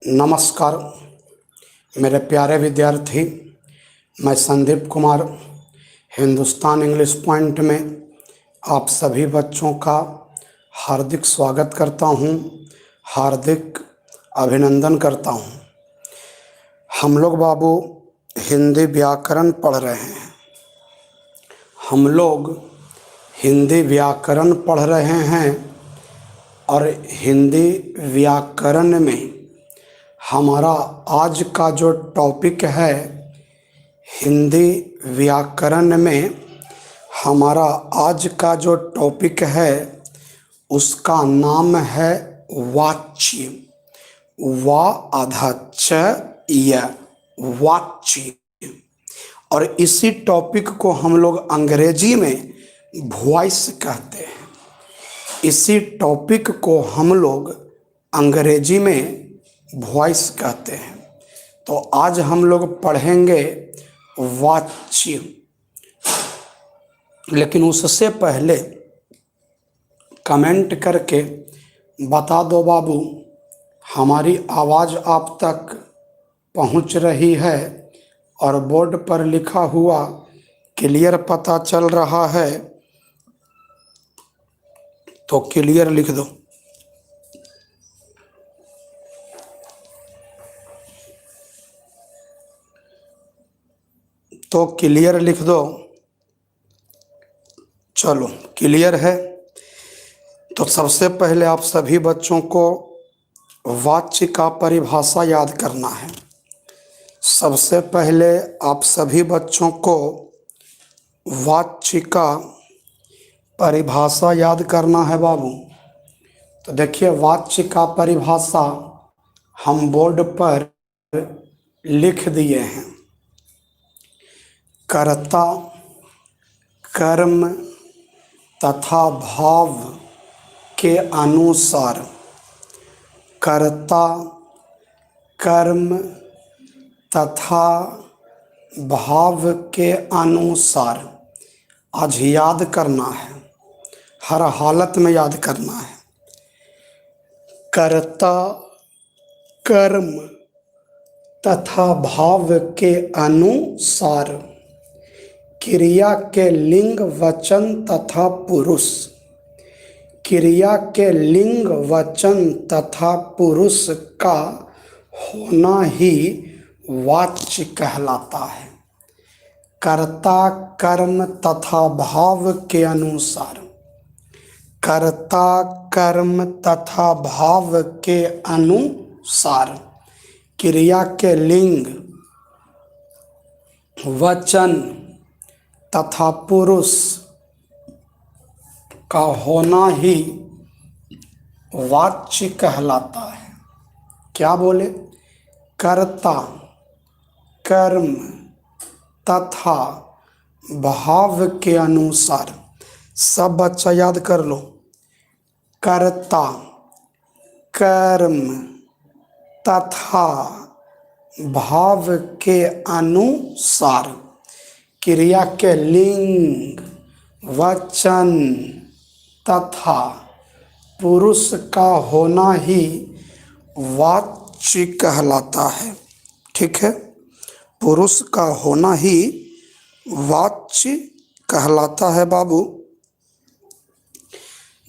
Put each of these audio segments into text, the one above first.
नमस्कार मेरे प्यारे विद्यार्थी। मैं संदीप कुमार हिंदुस्तान इंग्लिश पॉइंट में आप सभी बच्चों का हार्दिक स्वागत करता हूं, हार्दिक अभिनंदन करता हूं। हम लोग बाबू हिंदी व्याकरण पढ़ रहे हैं। हम लोग हिंदी व्याकरण पढ़ रहे हैं और हिंदी व्याकरण में हमारा आज का जो टॉपिक है, हिंदी व्याकरण में हमारा आज का जो टॉपिक है उसका नाम है वाच्य। वा आधा च य, वाच्य। और इसी टॉपिक को हम लोग अंग्रेजी में वॉइस कहते हैं। इसी टॉपिक को हम लोग अंग्रेजी में वॉइस कहते हैं। तो आज हम लोग पढ़ेंगे वाच्य, लेकिन उससे पहले कमेंट करके बता दो बाबू, हमारी आवाज़ आप तक पहुंच रही है और बोर्ड पर लिखा हुआ क्लियर पता चल रहा है तो क्लियर लिख दो। तो क्लियर लिख दो। चलो क्लियर है। तो सबसे पहले आप सभी बच्चों को वाच्य का परिभाषा याद करना है। सबसे पहले आप सभी बच्चों को वाच्य का परिभाषा याद करना है बाबू। तो देखिए, वाच्य का परिभाषा हम बोर्ड पर लिख दिए हैं। कर्ता, कर्म तथा भाव के अनुसार, कर्ता, कर्म तथा भाव के अनुसार आज याद करना है, हर हालत में याद करना है। कर्ता, कर्म तथा भाव के अनुसार क्रिया के लिंग, वचन तथा पुरुष, क्रिया के लिंग, वचन तथा पुरुष का होना ही वाच्य कहलाता है। कर्ता, कर्म तथा भाव के अनुसार, कर्ता, कर्म तथा भाव के अनुसार क्रिया के लिंग, वचन तथा पुरुष का होना ही वाच्य कहलाता है। क्या बोले? कर्ता, कर्म तथा भाव के अनुसार। सब बच्चा याद कर लो। कर्ता, कर्म तथा भाव के अनुसार क्रिया के लिंग, वचन तथा पुरुष का होना ही वाच्य कहलाता है। ठीक है, पुरुष का होना ही वाच्य कहलाता है बाबू।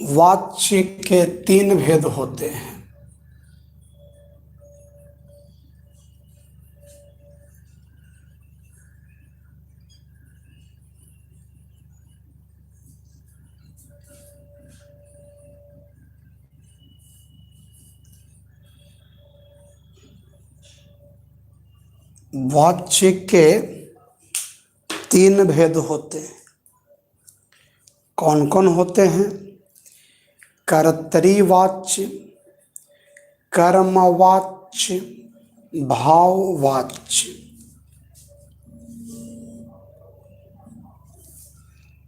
वाच्य के 3 भेद होते हैं। वाच्य के 3 भेद होते हैं। कौन कौन होते हैं? कर्तरीवाच्य, कर्मवाच्य, भाववाच्य।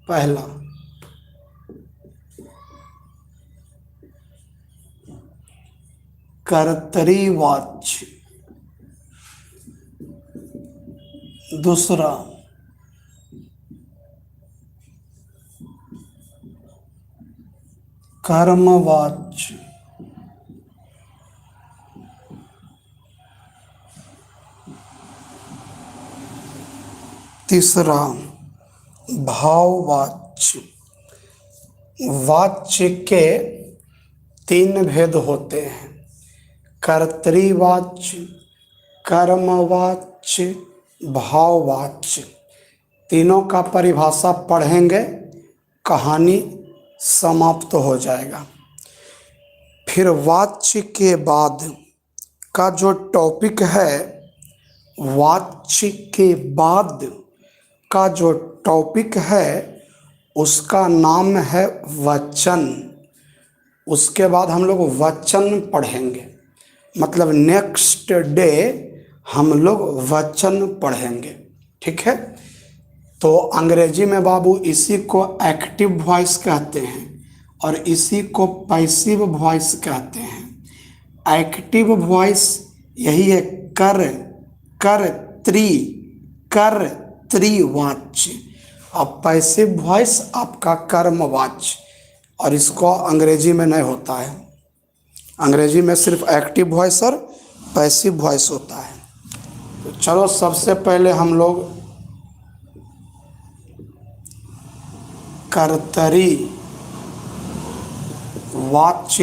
पहला, कर्तरीवाच्य। दूसरा, कर्मवाच्य। तीसरा भाववाच्य। वाच्य के 3 भेद होते हैं, कर्तृवाच्य, कर्मवाच्य, भाववाच्य। तीनों का परिभाषा पढ़ेंगे, कहानी समाप्त हो जाएगा। फिर वाच्य के बाद का जो टॉपिक है, वाच्य के बाद का जो टॉपिक है उसका नाम है वचन। उसके बाद हम लोग वचन पढ़ेंगे, मतलब नेक्स्ट डे हम लोग वचन पढ़ेंगे, ठीक है। तो अंग्रेजी में बाबू इसी को एक्टिव वॉइस कहते हैं और इसी को पैसिव वॉइस कहते हैं। एक्टिव वॉइस यही है कर्तृवाच्य, और पैसिव वॉइस आपका कर्मवाच्य, और इसको अंग्रेजी में नहीं होता है। अंग्रेजी में सिर्फ एक्टिव वॉइस और पैसिव वॉइस होता है। तो चलो सबसे पहले हम लोग कर्तृवाच्य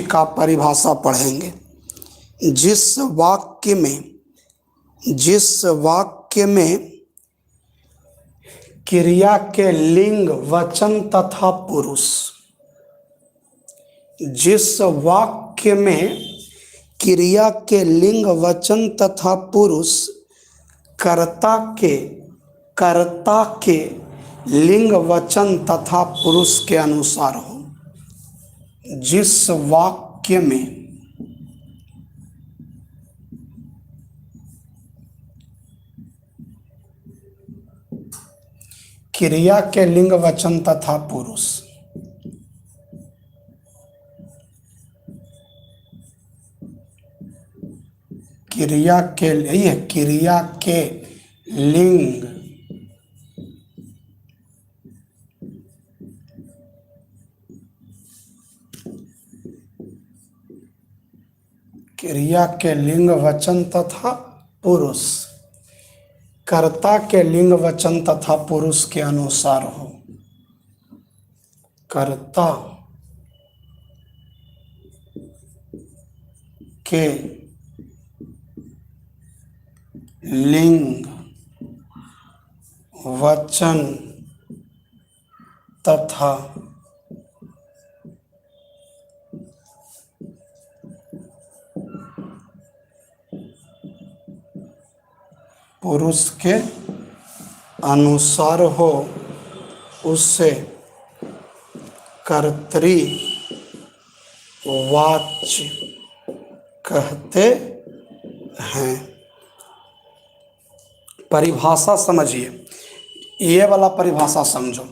का परिभाषा पढ़ेंगे। जिस वाक्य में क्रिया के लिंग, वचन तथा पुरुष, जिस वाक्य में क्रिया के लिंग, वचन तथा पुरुष कर्ता के लिंग, वचन तथा पुरुष के अनुसार हो। जिस वाक्य में क्रिया के लिंग, वचन तथा पुरुष क्रिया के लिंग, क्रिया के लिंग, वचन तथा पुरुष कर्ता के लिंग, वचन तथा पुरुष के अनुसार हो। कर्ता के लिंग, वचन तथा पुरुष के अनुसार हो, उससे कर्तृवाच्य कहते हैं। परिभाषा समझिए, ये वाला परिभाषा समझो।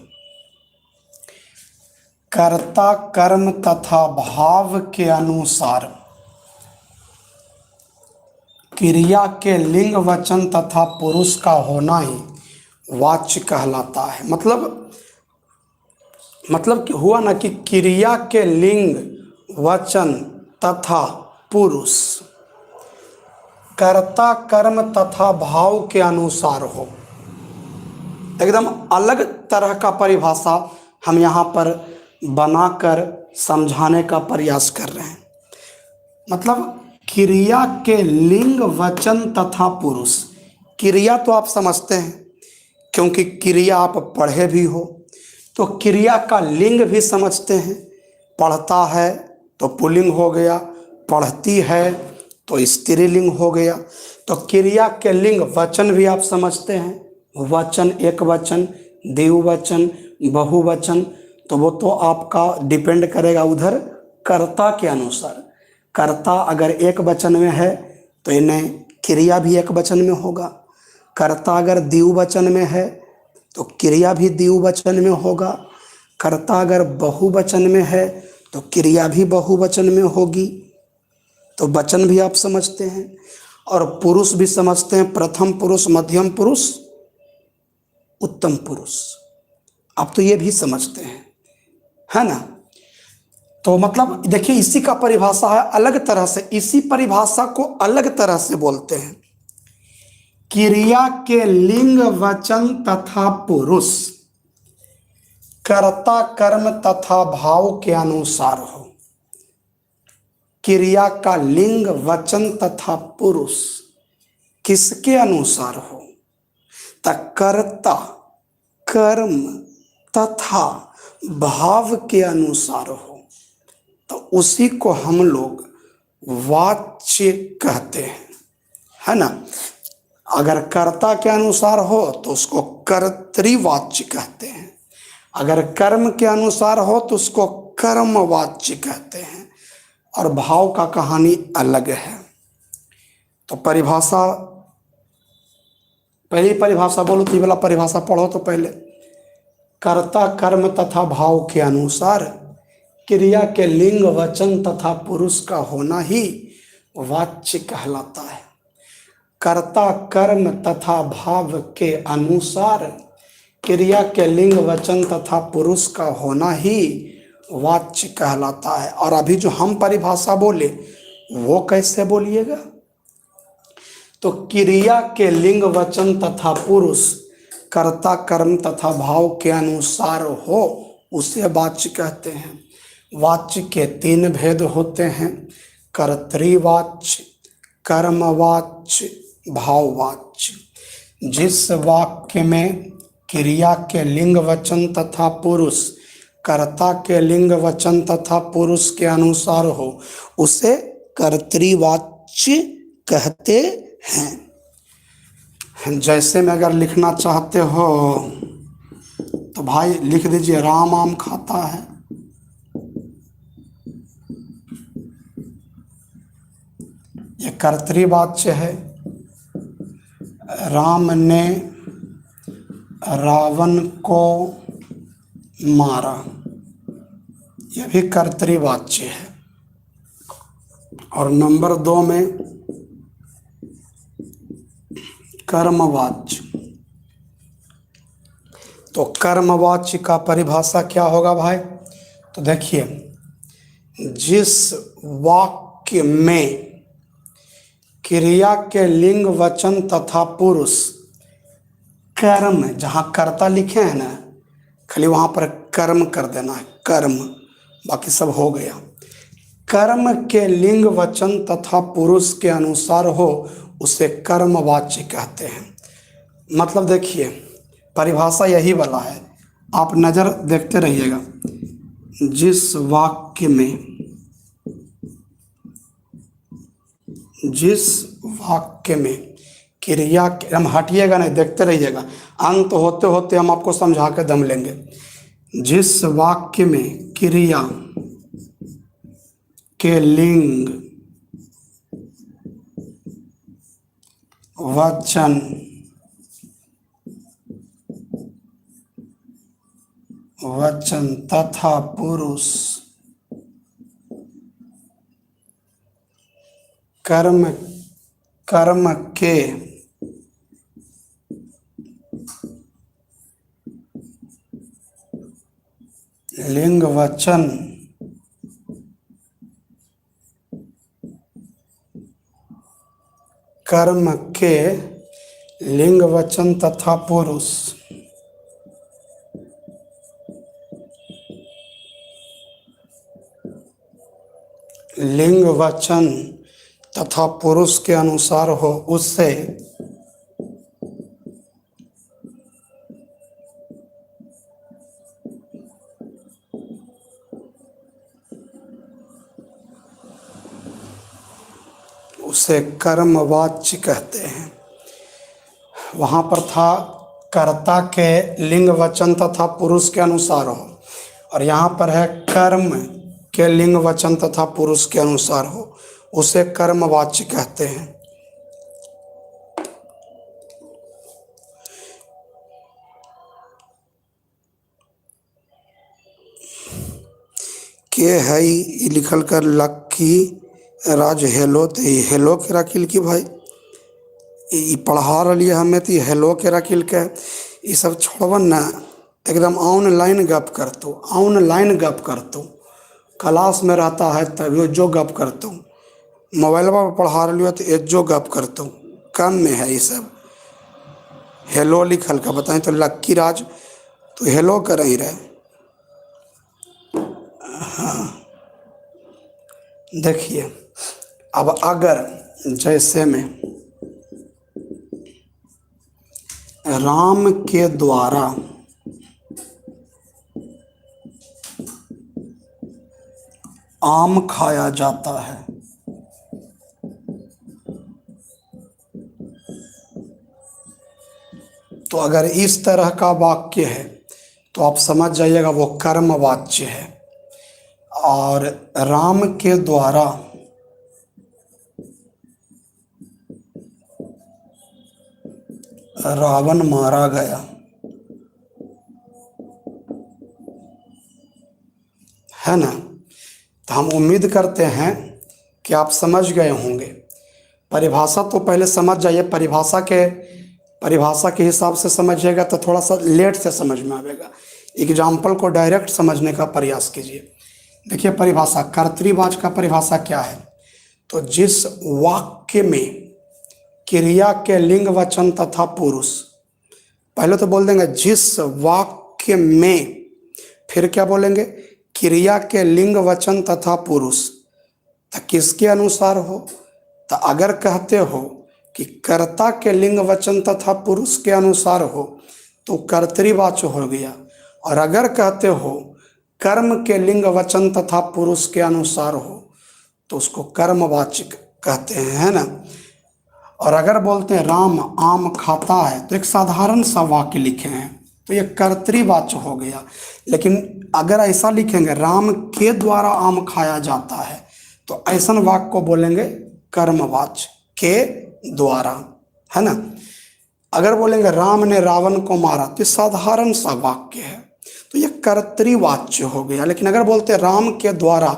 कर्ता कर्म तथा भाव के अनुसार क्रिया के लिंग, वचन तथा पुरुष का होना ही वाच्य कहलाता है। मतलब कि हुआ ना कि क्रिया के लिंग, वचन तथा पुरुष कर्ता कर्म तथा भाव के अनुसार हो। एकदम अलग तरह का परिभाषा हम यहाँ पर बनाकर समझाने का प्रयास कर रहे हैं। मतलब क्रिया के लिंग, वचन तथा पुरुष। क्रिया तो आप समझते हैं, क्योंकि क्रिया आप पढ़े भी हो, तो क्रिया का लिंग भी समझते हैं। पढ़ता है तो पुल्लिंग हो गया, पढ़ती है तो स्त्रीलिंग हो गया। तो क्रिया के लिंग, वचन भी आप समझते हैं। वचन एक वचन, द्विवचन, बहुवचन, तो वो तो आपका डिपेंड करेगा उधर कर्ता के अनुसार। कर्ता अगर एक वचन में है तो इन्हें क्रिया भी एक वचन में होगा। कर्ता अगर द्विवचन में है तो क्रिया भी द्विवचन में होगा। कर्ता अगर बहुवचन में है तो क्रिया भी बहुवचन में होगी। तो वचन भी आप समझते हैं और पुरुष भी समझते हैं। प्रथम पुरुष, मध्यम पुरुष, उत्तम पुरुष, आप तो ये भी समझते हैं, है ना। तो मतलब देखिए, इसी का परिभाषा है अलग तरह से। इसी परिभाषा को अलग तरह से बोलते हैं क्रिया के लिंग वचन तथा पुरुष कर्ता कर्म तथा भाव के अनुसार हो। क्रिया का लिंग वचन तथा पुरुष किसके अनुसार हो? कर्ता कर्म तथा भाव के अनुसार हो, तो उसी को हम लोग वाच्य कहते हैं, है ना। अगर कर्ता के अनुसार हो तो उसको कर्तृवाच्य कहते हैं, अगर कर्म के अनुसार हो तो उसको कर्मवाच्य कहते हैं, और भाव का कहानी अलग है। तो परिभाषा, पहली परिभाषा बोलो तो ये वाला परिभाषा पढ़ो तो पहले। कर्ता कर्म तथा भाव के अनुसार क्रिया के लिंग वचन तथा पुरुष का होना ही वाच्य कहलाता है। कर्ता कर्म तथा भाव के अनुसार क्रिया के लिंग वचन तथा पुरुष का होना ही वाच्य कहलाता है। और अभी जो हम परिभाषा बोले वो कैसे बोलिएगा? तो क्रिया के लिंग वचन तथा पुरुष कर्ता कर्म तथा भाव के अनुसार हो, उसे वाच्य कहते हैं। वाच्य के 3 भेद होते हैं, कर्तृवाच्य, कर्मवाच्य, भाववाच्य। जिस वाक्य में क्रिया के लिंग वचन तथा पुरुष कर्ता के लिंग वचन तथा पुरुष के अनुसार हो, उसे कर्तृवाच्य कहते हैं। जैसे में अगर लिखना चाहते हो तो भाई लिख दीजिए, राम आम खाता है। ये कर्तृवाच्य है। राम ने रावण को मारा, यह भी कर्तृवाच्य है। और नंबर 2 में कर्मवाच्य। तो कर्मवाच्य का परिभाषा क्या होगा भाई? तो देखिए, जिस वाक्य में क्रिया के लिंग वचन तथा पुरुष कर्म, जहाँ कर्ता लिखे हैं ना, खाली वहाँ पर कर्म कर देना है, कर्म, बाकी सब हो गया। कर्म के लिंग वचन तथा पुरुष के अनुसार हो, उसे कर्मवाच्य कहते हैं। मतलब देखिए, परिभाषा यही वाला है, आप नज़र देखते रहिएगा। जिस वाक्य में क्रिया, हम हटिएगा नहीं, देखते रहिएगा, अंत होते होते हम आपको समझा के दम लेंगे। जिस वाक्य में क्रिया के लिंग वचन तथा पुरुष कर्म के लिंग वचन कर्म के लिंग वचन तथा पुरुष लिंग वचन तथा पुरुष के अनुसार हो, उससे कर्मवाच्य कहते हैं। वहाँ पर था कर्ता के लिंग वचन तथा पुरुष के अनुसार हो, और यहाँ पर है कर्म के लिंग वचन तथा पुरुष के अनुसार हो, उसे कर्मवाच्य कहते हैं। के है लिखल कर लक्की राज हेलो, तो हेलो के रखिल की भाई पढ़ा रही हमें, तो हेलो के रखिल के ये सब छोड़बन ना, एकदम ऑनलाइन गप करतू, ऑनलाइन गप करतू, क्लास में रहता है तभी जो गप करतू, मोबाइल पर पढ़ा रही हो तो जो गप करतू, कम में है ये सब। हेलो लिखल का बताएं तो लक्की राज तो हेलो कर ही रहे। देखिए अब अगर जैसे में राम के द्वारा आम खाया जाता है तो अगर इस तरह का वाक्य है तो आप समझ जाइएगा वो कर्म वाच्य है। और राम के द्वारा रावण मारा गया है ना। तो हम उम्मीद करते हैं कि आप समझ गए होंगे। परिभाषा तो पहले समझ जाइए, परिभाषा के हिसाब से समझिएगा तो थोड़ा सा लेट से समझ में आएगा। एग्जाम्पल को डायरेक्ट समझने का प्रयास कीजिए। देखिए परिभाषा, कर्तृवाचक का परिभाषा क्या है? तो जिस वाक्य में क्रिया के लिंग वचन तथा पुरुष, पहले तो बोल देंगे जिस वाक्य में, फिर क्या बोलेंगे? क्रिया के लिंग वचन तथा पुरुष, तो किसके अनुसार हो? तो अगर कहते हो कि कर्ता के लिंग वचन तथा पुरुष के अनुसार हो तो कर्तृवाच्य हो गया। और अगर कहते हो कर्म के लिंग वचन तथा पुरुष के अनुसार हो तो उसको कर्मवाचक कहते हैं, है ना। और अगर बोलते हैं राम आम खाता है तो एक साधारण सा वाक्य लिखे हैं तो ये कर्तृवाच्य हो गया। लेकिन अगर ऐसा लिखेंगे राम के द्वारा आम खाया जाता है तो ऐसा वाक्य को बोलेंगे कर्मवाच्य, के द्वारा, है ना। अगर बोलेंगे राम ने रावण को मारा तो साधारण सा वाक्य है तो ये कर्तृवाच्य हो गया। लेकिन अगर बोलते राम के द्वारा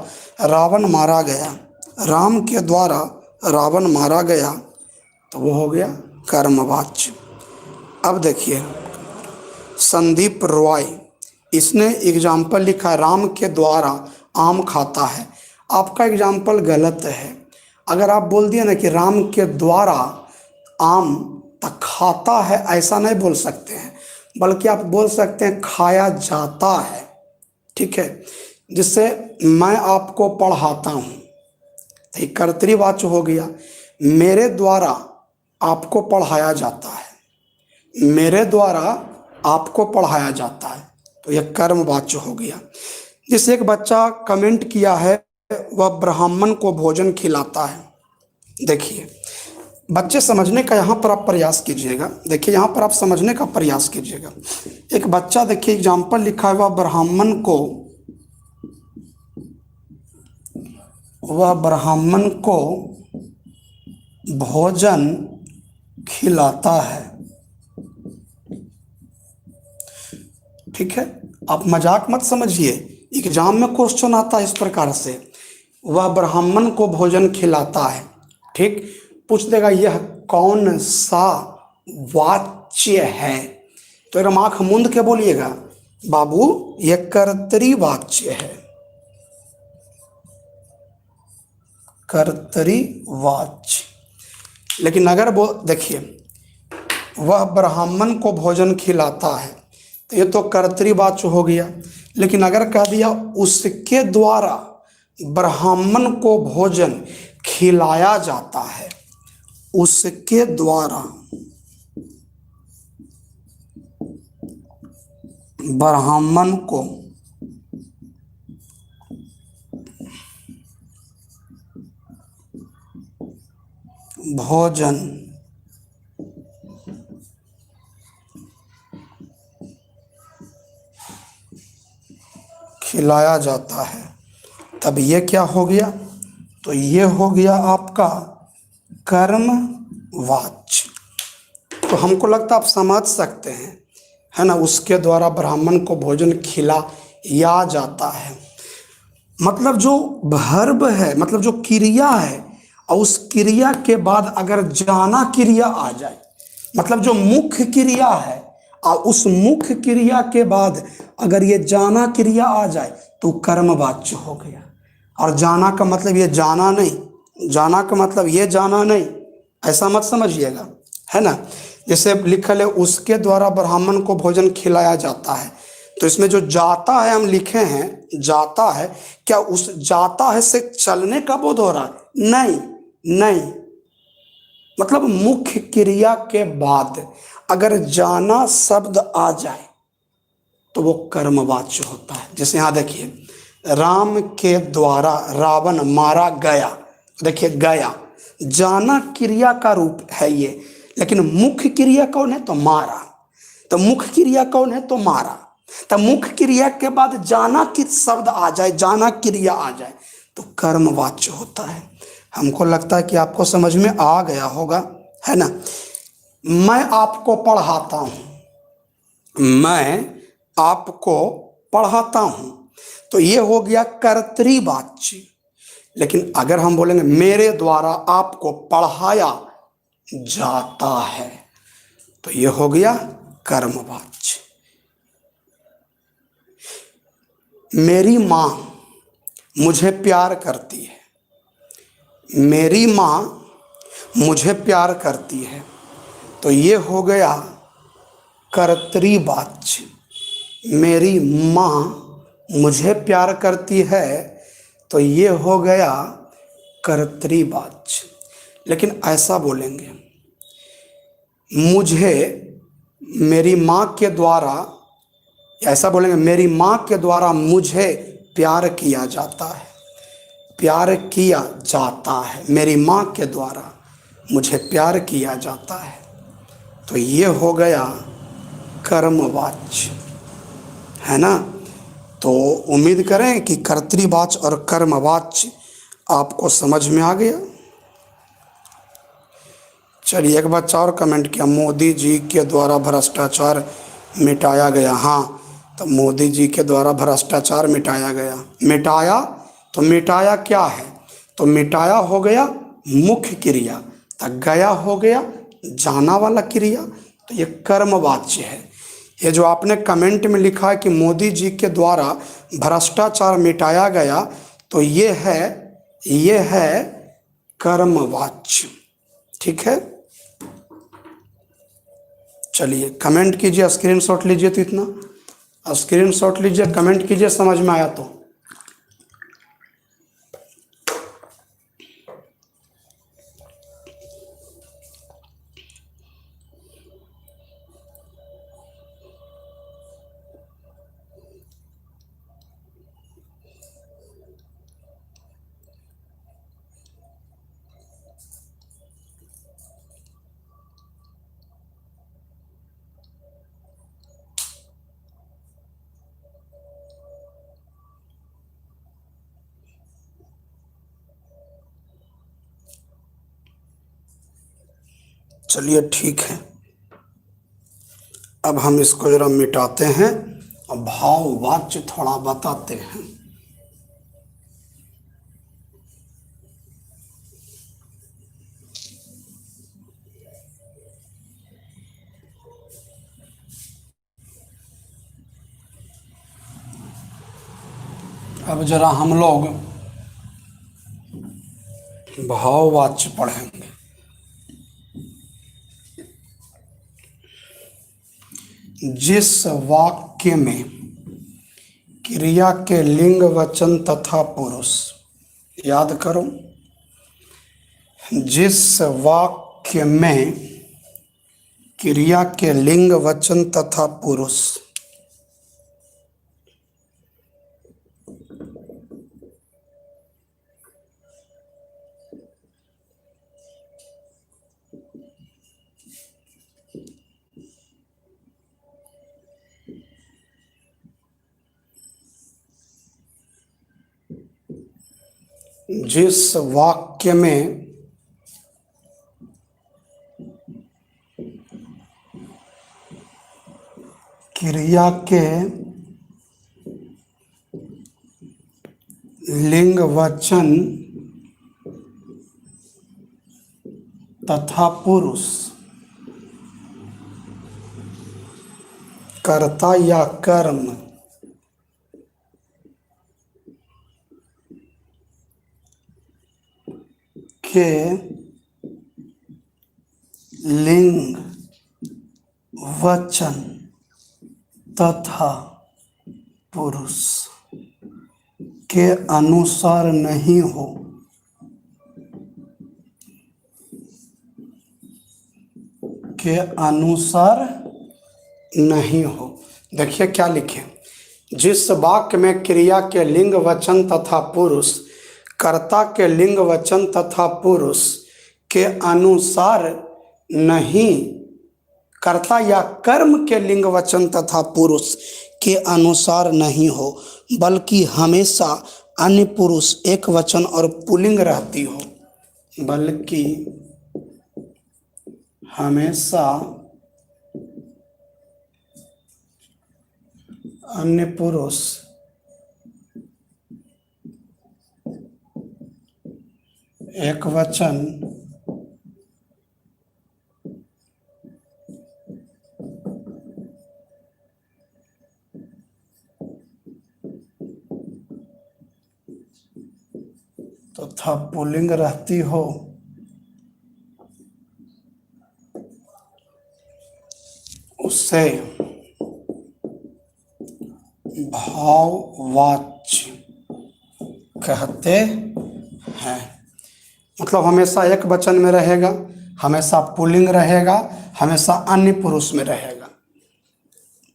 रावण मारा गया, राम के द्वारा रावण मारा गया, तो वो हो गया कर्मवाच्य। अब देखिए संदीप रॉय, इसने एग्जाम्पल लिखा है राम के द्वारा आम खाता है। आपका एग्जाम्पल गलत है। अगर आप बोल दिए ना कि राम के द्वारा आम तक खाता है, ऐसा नहीं बोल सकते हैं, बल्कि आप बोल सकते हैं खाया जाता है, ठीक है। जिससे मैं आपको पढ़ाता हूँ, तो कर्तृवाच्य हो गया। मेरे द्वारा आपको पढ़ाया जाता है, मेरे द्वारा आपको पढ़ाया जाता है, तो यह कर्मवाच्य हो गया। जिसे एक बच्चा कमेंट किया है वह ब्राह्मण को भोजन खिलाता है। देखिए बच्चे समझने का यहाँ पर आप प्रयास कीजिएगा। देखिए यहाँ पर आप समझने का प्रयास कीजिएगा। एक बच्चा देखिए एग्जाम्पल लिखा है वह ब्राह्मण को भोजन खिलाता है, ठीक है। आप मजाक मत समझिए, एग्जाम में क्वेश्चन आता है इस प्रकार से, वह ब्राह्मण को भोजन खिलाता है, ठीक। पूछ देगा यह कौन सा वाच्य है, तो एकदम आंख मूंद के बोलिएगा बाबू यह कर्तृवाच्य है, कर्तृवाच्य। लेकिन अगर वो देखिए वह ब्राह्मण को भोजन खिलाता है तो ये तो कर्तृवाच्य हो गया। लेकिन अगर कह दिया उसके द्वारा ब्राह्मण को भोजन खिलाया जाता है, उसके द्वारा ब्राह्मण को भोजन खिलाया जाता है, तब ये क्या हो गया? तो ये हो गया आपका कर्मवाच्य। तो हमको लगता आप समझ सकते हैं, है ना। उसके द्वारा ब्राह्मण को भोजन खिलाया जाता है, मतलब जो वर्ब है, मतलब जो क्रिया है, और उस क्रिया के बाद अगर जाना क्रिया आ जाए, मतलब जो मुख्य क्रिया है और उस मुख्य क्रिया के बाद अगर ये जाना क्रिया आ जाए तो कर्मवाच्य हो गया। और जाना का मतलब ये जाना नहीं, जाना का मतलब ये जाना नहीं, ऐसा मत समझिएगा, है ना। जैसे लिखल है उसके द्वारा ब्राह्मण को भोजन खिलाया जाता है, तो इसमें जो जाता है हम लिखे हैं जाता है, क्या उस जाता है से चलने का बोध हो रहा है? नहीं, नहीं। मतलब मुख्य क्रिया के बाद अगर जाना शब्द आ जाए तो वो कर्मवाच्य होता है। जैसे यहां देखिए राम के द्वारा रावण मारा गया, देखिए गया जाना क्रिया का रूप है ये, लेकिन मुख्य क्रिया कौन है? तो मारा। तो मुख्य क्रिया कौन है? तो मारा। तो मुख्य क्रिया के बाद जाना कि शब्द आ जाए, जाना क्रिया आ जाए तो कर्मवाच्य होता है। हमको लगता है कि आपको समझ में आ गया होगा, है ना। मैं आपको पढ़ाता हूं, मैं आपको पढ़ाता हूं, तो ये हो गया कर्तृवाच्य। लेकिन अगर हम बोलेंगे मेरे द्वारा आपको पढ़ाया जाता है, तो ये हो गया कर्मवाच्य। मेरी मां मुझे प्यार करती है, मेरी मां मुझे प्यार करती है, तो ये हो गया कर्तृवाच्य। मेरी मां मुझे प्यार करती है, तो ये हो गया कर्तृवाच्य। लेकिन ऐसा बोलेंगे मुझे मेरी मां के द्वारा, ऐसा बोलेंगे मेरी मां के द्वारा मुझे प्यार किया जाता है, प्यार किया जाता है, मेरी मां के द्वारा मुझे प्यार किया जाता है, तो ये हो गया कर्मवाच्य, है ना। तो उम्मीद करें कि कर्तृवाच्य और कर्मवाच्य आपको समझ में आ गया। चलिए एक बच्चा और कमेंट किया, मोदी जी के द्वारा भ्रष्टाचार मिटाया गया। हाँ, तो मोदी जी के द्वारा भ्रष्टाचार मिटाया गया। मिटाया तो मिटाया क्या है? तो मिटाया हो गया मुख्य क्रिया, तो गया हो गया जाना वाला क्रिया, तो ये कर्मवाच्य है। ये जो आपने कमेंट में लिखा है कि मोदी जी के द्वारा भ्रष्टाचार मिटाया गया, तो ये है कर्मवाच्य। ठीक है, चलिए कमेंट कीजिए, स्क्रीनशॉट लीजिए, तो इतना स्क्रीनशॉट लीजिए, कमेंट कीजिए समझ में आया तो। चलिए ठीक है, अब हम इसको जरा मिटाते हैं और भाववाच्य थोड़ा बताते हैं। अब जरा हम लोग भाववाच्य पढ़ेंगे। जिस वाक्य में क्रिया के लिंग वचन तथा पुरुष, याद करो, जिस वाक्य में क्रिया के लिंग वचन तथा पुरुष जिस वाक्य में क्रिया के लिंग वचन तथा पुरुष, कर्ता या कर्म के लिंग वचन तथा पुरुष के अनुसार नहीं हो, के अनुसार नहीं हो। देखिए क्या लिखे, जिस वाक्य में क्रिया के लिंग वचन तथा पुरुष, कर्ता के लिंग वचन तथा पुरुष के अनुसार नहीं, कर्ता या कर्म के लिंग वचन तथा पुरुष के अनुसार नहीं हो, बल्कि हमेशा अन्य पुरुष एक वचन और पुल्लिंग रहती हो, बल्कि हमेशा अन्य पुरुष एक वचन तथा पुल्लिंग रहती हो, उसे भाववाच्य कहते हैं। मतलब हमेशा एक वचन में रहेगा, हमेशा पुल्लिंग रहेगा, हमेशा अन्य पुरुष में रहेगा।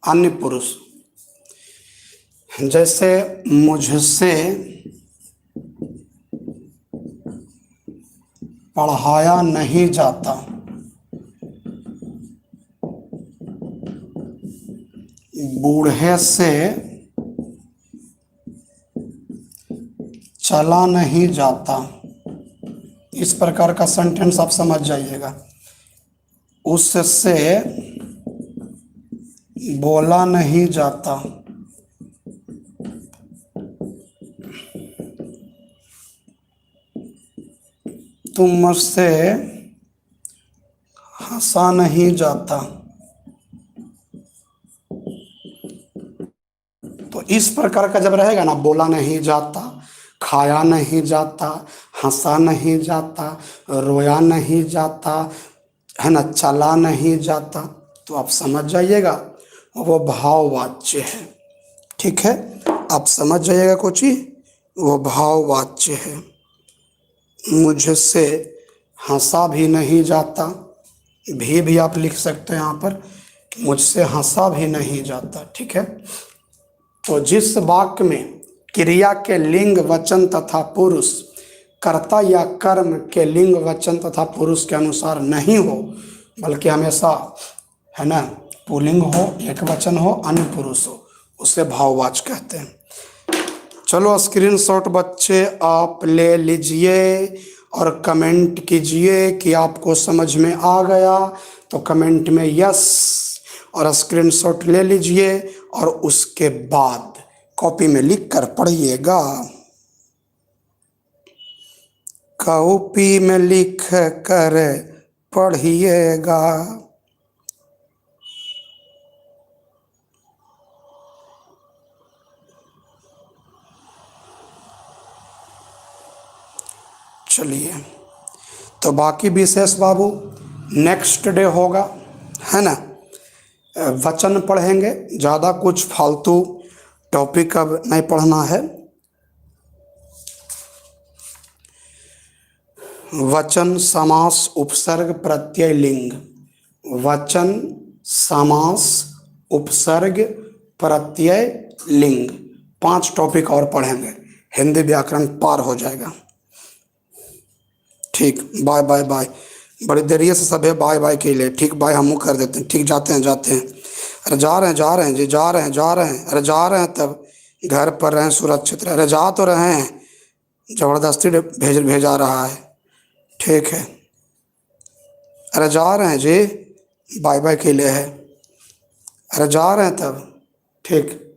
अन्य पुरुष, जैसे मुझसे पढ़ाया नहीं जाता, बूढ़े से चला नहीं जाता। इस प्रकार का सेंटेंस आप समझ जाइएगा। उससे बोला नहीं जाता, तुम मुझसे हंसा नहीं जाता। तो इस प्रकार का जब रहेगा ना, बोला नहीं जाता, खाया नहीं जाता, हंसा नहीं जाता, रोया नहीं जाता, है ना, चला नहीं जाता, तो आप समझ जाइएगा वो भाववाच्य है। ठीक है, आप समझ जाइएगा कुछ ही, वो भाववाच्य है। मुझसे हंसा भी नहीं जाता, भी आप लिख सकते हैं यहाँ पर, मुझसे हंसा भी नहीं जाता। ठीक है, तो जिस वाक्य में क्रिया के लिंग वचन तथा पुरुष, कर्ता या कर्म के लिंग वचन तथा पुरुष के अनुसार नहीं हो, बल्कि हमेशा, है ना, पुल्लिंग हो, एक वचन हो, अन्य पुरुष हो, उसे भाववाच्य कहते हैं। चलो स्क्रीनशॉट बच्चे आप ले लीजिए और कमेंट कीजिए कि आपको समझ में आ गया, तो कमेंट में यस और स्क्रीनशॉट ले लीजिए और उसके बाद कॉपी में लिख कर पढ़िएगा। कॉपी में लिख कर पढ़िएगा। चलिए, तो बाकी विशेष बाबू नेक्स्ट डे होगा, है ना। वचन पढ़ेंगे, ज़्यादा कुछ फालतू टॉपिक अब नहीं पढ़ना है। वचन समास उपसर्ग प्रत्यय लिंग, वचन समास उपसर्ग प्रत्यय लिंग, 5 टॉपिक और पढ़ेंगे, हिंदी व्याकरण पार हो जाएगा। ठीक, बाय बाय बाय। बड़ी देरी से सब है बाय बाय के लिए। ठीक, बाय हम कर देते हैं। ठीक, जाते हैं जाते हैं। अरे जा रहे हैं जी, जा रहे हैं। अरे जा रहे हैं, तब घर पर रहें, सुरक्षित रहे। अरे जा तो रहे हैं, ज़बरदस्ती भेजा रहा है। ठीक है, अरे जा रहे हैं जी, बाय बाय के लिए है। अरे जा रहे हैं तब, ठीक।